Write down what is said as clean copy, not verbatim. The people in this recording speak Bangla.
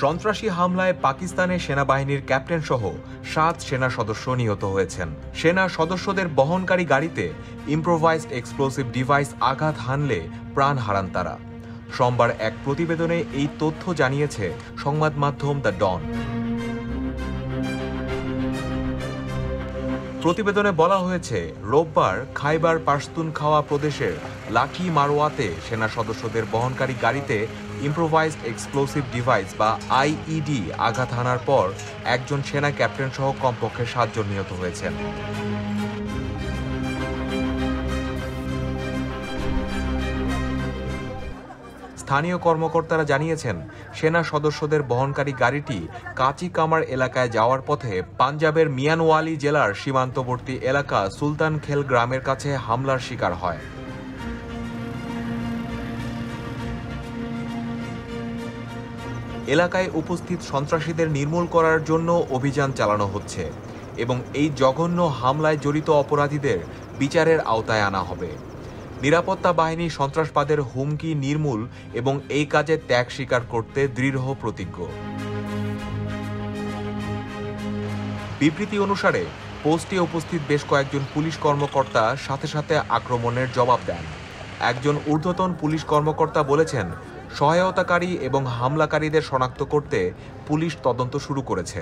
সন্ত্রাসী হামলায় পাকিস্তানের সেনাবাহিনীর ক্যাপ্টেন সহ 7 সেনা সদস্য নিহত হয়েছেন। সেনা সদস্যদের বহনকারী গাড়িতে ইম্প্রোভাইজড এক্সপ্লোসিভ ডিভাইস আঘাত হানলে প্রাণ হারান তারা। সোমবার এক প্রতিবেদনে এই তথ্য জানিয়েছে সংবাদ মাধ্যম দ্য ডন। প্রতিবেদনে বলা হয়েছে, রোববার খাইবার পাশতুনখাওয়া প্রদেশের লাকি মারওয়াতে সেনা সদস্যদের বহনকারী গাড়িতে ইম্প্রোভাইজড এক্সপ্লোসিভ ডিভাইস বা আইইডি আঘাত হানার পর একজন সেনা ক্যাপ্টেন সহ কমপক্ষে 7 জন নিহত হয়েছেন। স্থানীয় কর্মকর্তারা জানিয়েছেন, সেনা সদস্যদের বহনকারী গাড়িটি কাচি কামার এলাকায় যাওয়ার পথে পাঞ্জাবের মিয়ানওয়ালি জেলার সীমান্তবর্তী এলাকা সুলতানখেল গ্রামের কাছে হামলার শিকার হয়। এলাকায় উপস্থিত সন্ত্রাসীদের নির্মূল করার জন্য অভিযান চালানো হচ্ছে এবং এই জঘন্য হামলায় জড়িত অপরাধীদের বিচারের আওতায় আনা হবে। নিরাপত্তা বাহিনী সন্ত্রাসবাদের হুমকি নির্মূল এবং এই কাজে ত্যাগ স্বীকার করতে দৃঢ় প্রতিজ্ঞ। বিবৃতি অনুসারে পোস্টে উপস্থিত বেশ কয়েকজন পুলিশ কর্মকর্তা সাথে সাথে আক্রমণের জবাব দেন। একজন ঊর্ধ্বতন পুলিশ কর্মকর্তা বলেছেন, সহায়তাকারী এবং হামলাকারীদের শনাক্ত করতে পুলিশ তদন্ত শুরু করেছে।